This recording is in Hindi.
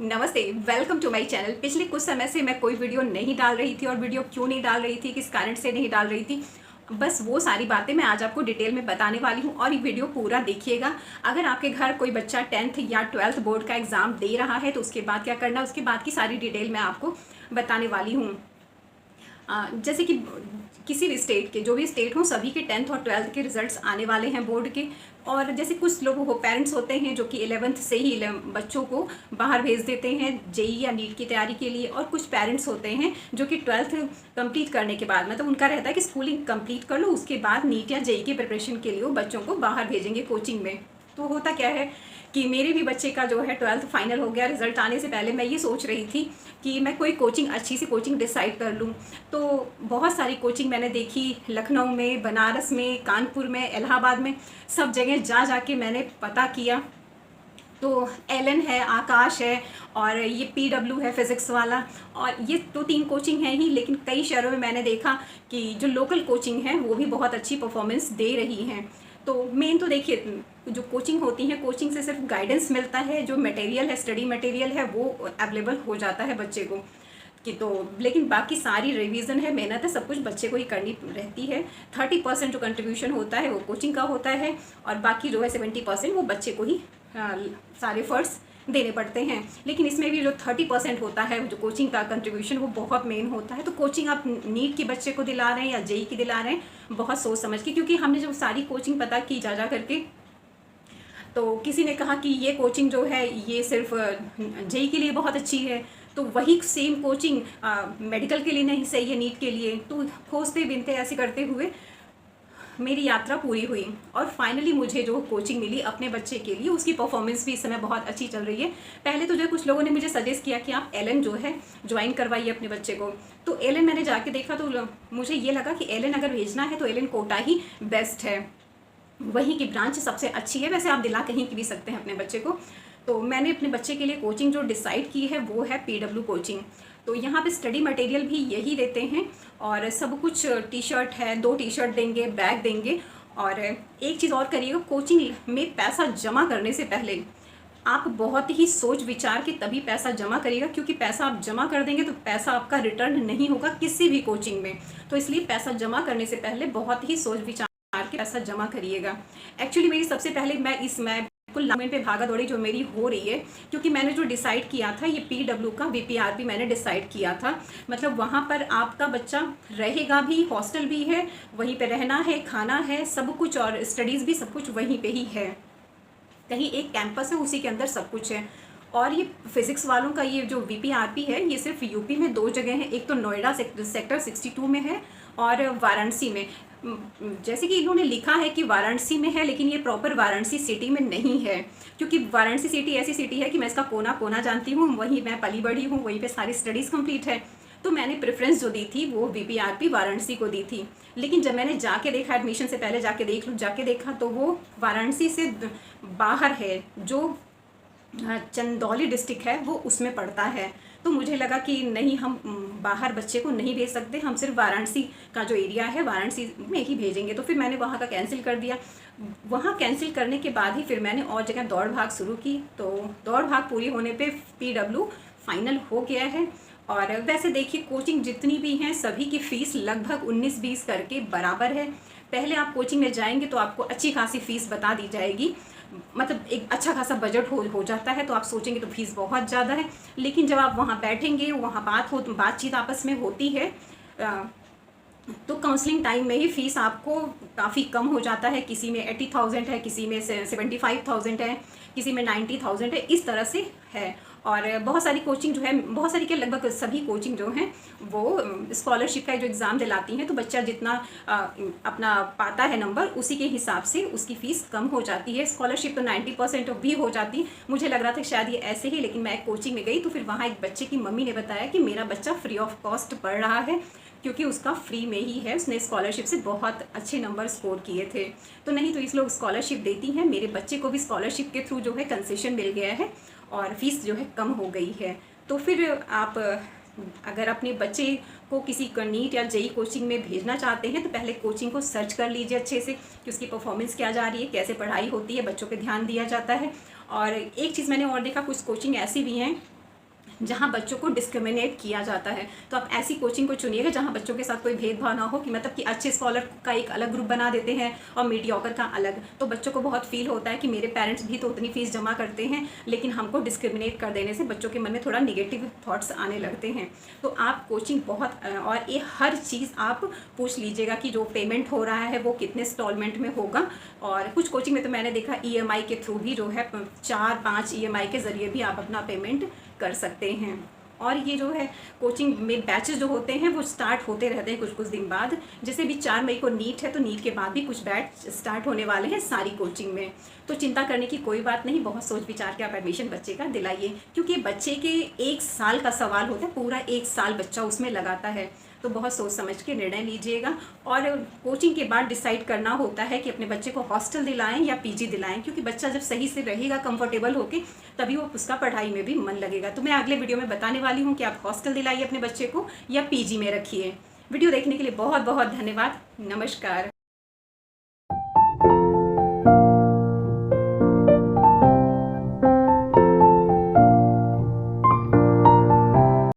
नमस्ते, वेलकम टू माय चैनल। पिछले कुछ समय से मैं कोई वीडियो नहीं डाल रही थी और वीडियो क्यों नहीं डाल रही थी, किस कारण से नहीं डाल रही थी, बस वो सारी बातें मैं आज आपको डिटेल में बताने वाली हूँ और ये वीडियो पूरा देखिएगा। अगर आपके घर कोई बच्चा 10th या 12th बोर्ड का एग्ज़ाम दे रहा है तो उसके बाद क्या करना है, उसके बाद की सारी डिटेल मैं आपको बताने वाली हूँ। जैसे कि किसी भी स्टेट के, जो भी स्टेट हो, सभी के 10th और 12th के रिजल्ट्स आने वाले हैं बोर्ड के। और जैसे कुछ लोग पेरेंट्स होते हैं जो कि 11th से ही बच्चों को बाहर भेज देते हैं जेई या नीट की तैयारी के लिए, और कुछ पेरेंट्स होते हैं जो कि 12th कंप्लीट करने के बाद, मतलब उनका रहता है कि स्कूलिंग कंप्लीट कर लो, उसके बाद नीट या जेई की प्रिपरेशन के लिए वो बच्चों को बाहर भेजेंगे कोचिंग में। तो होता क्या है कि मेरे भी बच्चे का जो है 12th फाइनल हो गया। रिजल्ट आने से पहले मैं ये सोच रही थी कि मैं कोई कोचिंग, अच्छी सी कोचिंग डिसाइड कर लूँ। तो बहुत सारी कोचिंग मैंने देखी, लखनऊ में, बनारस में, कानपुर में, इलाहाबाद में, सब जगह जा के मैंने पता किया। तो एलन है, आकाश है, और ये पीडब्ल्यू है फिज़िक्स वाला, और ये तो 3 कोचिंग हैं ही। लेकिन कई शहरों में मैंने देखा कि जो लोकल कोचिंग है वो भी बहुत अच्छी परफॉर्मेंस दे रही हैं। तो मेन तो देखिए, जो कोचिंग होती है, कोचिंग से सिर्फ गाइडेंस मिलता है, जो मटेरियल है, स्टडी मटेरियल है, वो अवेलेबल हो जाता है बच्चे को कि तो। लेकिन बाकी सारी रिवीजन है, मेहनत है, सब कुछ बच्चे को ही करनी रहती है। 30% जो कंट्रीब्यूशन होता है वो कोचिंग का होता है, और बाकी जो है 70% वो बच्चे को ही सारे एफर्ट्स देने पड़ते हैं। लेकिन इसमें भी जो 30% होता है, जो कोचिंग का कंट्रीब्यूशन, वो बहुत मेन होता है। तो कोचिंग आप नीट के बच्चे को दिला रहे हैं या जेई की दिला रहे हैं, बहुत सोच समझ के, क्योंकि हमने जो सारी कोचिंग पता की जा करके, तो किसी ने कहा कि ये कोचिंग जो है ये सिर्फ जेई के लिए बहुत अच्छी है, तो वही सेम कोचिंग मेडिकल के लिए नहीं सही है, नीट के लिए। तो खोजते बिनते ऐसे करते हुए मेरी यात्रा पूरी हुई, और फाइनली मुझे जो कोचिंग मिली अपने बच्चे के लिए, उसकी परफॉर्मेंस भी इस समय बहुत अच्छी चल रही है। पहले तो जो कुछ लोगों ने मुझे सजेस्ट किया कि आप एलन जो है ज्वाइन करवाइए अपने बच्चे को। तो एलन मैंने जाके देखा तो मुझे ये लगा कि एलन अगर भेजना है तो एलन कोटा ही बेस्ट है, वहीं की ब्रांच सबसे अच्छी है। वैसे आप दिला कहीं की भी सकते हैं अपने बच्चे को। तो मैंने अपने बच्चे के लिए कोचिंग जो डिसाइड की है वो है पीडब्ल्यू कोचिंग। तो यहाँ पे स्टडी मटेरियल भी यही देते हैं, और सब कुछ, टी शर्ट है, 2 टी शर्ट देंगे, बैग देंगे। और एक चीज़ और करिएगा, कोचिंग में पैसा जमा करने से पहले आप बहुत ही सोच विचार के तभी पैसा जमा करिएगा, क्योंकि पैसा आप जमा कर देंगे तो पैसा आपका रिटर्न नहीं होगा किसी भी कोचिंग में। तो इसलिए पैसा जमा करने से पहले बहुत ही सोच विचार के पैसा जमा करिएगा। एक्चुअली मेरी सबसे पहले मैं बिल्कुल लास्ट पे भागा दौड़ी जो मेरी हो रही है, क्योंकि मैंने जो डिसाइड किया था, ये पीडब्ल्यू का वीपीआरपी मैंने डिसाइड किया था। मतलब वहाँ पर आपका बच्चा रहेगा भी, हॉस्टल भी है, वहीं पे रहना है, खाना है, सब कुछ, और स्टडीज़ भी सब कुछ वहीं पे ही है। कहीं एक कैंपस है, उसी के अंदर सब कुछ है। और ये फिज़िक्स वालों का ये जो वीपीआरपी है, ये सिर्फ यूपी में 2 जगह है, एक तो नोएडा सेक्टर 62 में है, और वाराणसी में। जैसे कि इन्होंने लिखा है कि वाराणसी में है, लेकिन ये प्रॉपर वाराणसी सिटी में नहीं है, क्योंकि वाराणसी सिटी ऐसी सिटी है कि मैं इसका कोना कोना जानती हूँ, वहीं मैं पली बड़ी हूँ, वहीं पे सारी स्टडीज़ कंप्लीट है। तो मैंने प्रेफरेंस जो दी थी वो वीपीआरपी वाराणसी को दी थी। लेकिन जब मैंने जाके देखा, एडमिशन से पहले जाके देखा, तो वो वाराणसी से बाहर है, जो चंदौली डिस्ट्रिक्ट है वो उसमें पड़ता है। तो मुझे लगा कि नहीं, हम बाहर बच्चे को नहीं भेज सकते, हम सिर्फ वाराणसी का जो एरिया है वाराणसी में ही भेजेंगे। तो फिर मैंने वहाँ का कैंसिल कर दिया। वहाँ कैंसिल करने के बाद ही फिर मैंने और जगह दौड़ भाग शुरू की। तो दौड़ भाग पूरी होने पे पीडब्ल्यू फाइनल हो गया है। और वैसे देखिए, कोचिंग जितनी भी हैं सभी की फ़ीस लगभग 19-20 करके बराबर है। पहले आप कोचिंग में जाएंगे तो आपको अच्छी खासी फ़ीस बता दी जाएगी, मतलब एक अच्छा खासा बजट हो जाता है। तो आप सोचेंगे तो फीस बहुत ज़्यादा है, लेकिन जब आप वहाँ बैठेंगे, वहाँ बातचीत आपस में होती है, तो काउंसलिंग टाइम में ही फ़ीस आपको काफ़ी कम हो जाता है। किसी में 80,000 है, किसी में 75,000 है, किसी में 90,000 है, इस तरह से है। और बहुत सारी कोचिंग जो है, बहुत सारी क्या, लगभग सभी कोचिंग जो हैं वो स्कॉलरशिप का जो एग्ज़ाम दिलाती हैं, तो बच्चा जितना अपना पाता है नंबर, उसी के हिसाब से उसकी फ़ीस कम हो जाती है। स्कॉलरशिप तो 90% भी हो जाती। मुझे लग रहा था शायद ये ऐसे ही, लेकिन मैं एक कोचिंग में गई तो फिर वहाँ एक बच्चे की मम्मी ने बताया कि मेरा बच्चा फ्री ऑफ कॉस्ट पढ़ रहा है, क्योंकि उसका फ्री में ही है, उसने स्कॉलरशिप से बहुत अच्छे नंबर स्कोर किए थे। तो नहीं तो इस लोग स्कॉलरशिप देती हैं। मेरे बच्चे को भी स्कॉलरशिप के थ्रू जो है कंसेशन मिल गया है, और फीस जो है कम हो गई है। तो फिर आप अगर अपने बच्चे को किसी नीट या जेई कोचिंग में भेजना चाहते हैं, तो पहले कोचिंग को सर्च कर लीजिए अच्छे से कि उसकी परफॉर्मेंस क्या जा रही है, कैसे पढ़ाई होती है, बच्चों पे ध्यान दिया जाता है। और एक चीज़ मैंने और देखा, कुछ कोचिंग ऐसी भी हैं जहाँ बच्चों को डिस्क्रिमिनेट किया जाता है। तो आप ऐसी कोचिंग को चुनिएगा जहाँ बच्चों के साथ कोई भेदभाव ना हो, कि मतलब कि अच्छे स्कॉलर का एक अलग ग्रुप बना देते हैं और मीडियोकर का अलग। तो बच्चों को बहुत फील होता है कि मेरे पेरेंट्स भी तो उतनी फीस जमा करते हैं, लेकिन हमको डिस्क्रिमिनेट कर देने से बच्चों के मन में थोड़ा निगेटिव थॉट्स आने लगते हैं। तो आप कोचिंग बहुत और ये हर चीज़ आप पूछ लीजिएगा कि जो पेमेंट हो रहा है वो कितने इंस्टॉलमेंट में होगा। और कुछ कोचिंग में तो मैंने देखा EMI के थ्रू भी जो है 4-5 EMI के ज़रिए भी आप अपना पेमेंट कर सकते हैं। और ये जो है कोचिंग में बैचेस जो होते हैं वो स्टार्ट होते रहते हैं कुछ दिन बाद। जैसे भी 4 मई को नीट है, तो नीट के बाद भी कुछ बैच स्टार्ट होने वाले हैं सारी कोचिंग में। तो चिंता करने की कोई बात नहीं, बहुत सोच विचार के आप एडमिशन बच्चे का दिलाइए, क्योंकि बच्चे के 1 साल का सवाल होता है, पूरा 1 साल बच्चा उसमें लगाता है। तो बहुत सोच समझ के निर्णय लीजिएगा। और कोचिंग के बाद डिसाइड करना होता है कि अपने बच्चे को हॉस्टल दिलाएं या PG दिलाएं, क्योंकि बच्चा जब सही से रहेगा कंफर्टेबल होके, तभी वो उसका पढ़ाई में भी मन लगेगा। तो मैं अगले वीडियो में बताने वाली हूँ कि आप हॉस्टल दिलाइए अपने बच्चे को या PG में रखिए। वीडियो देखने के लिए बहुत बहुत धन्यवाद। नमस्कार।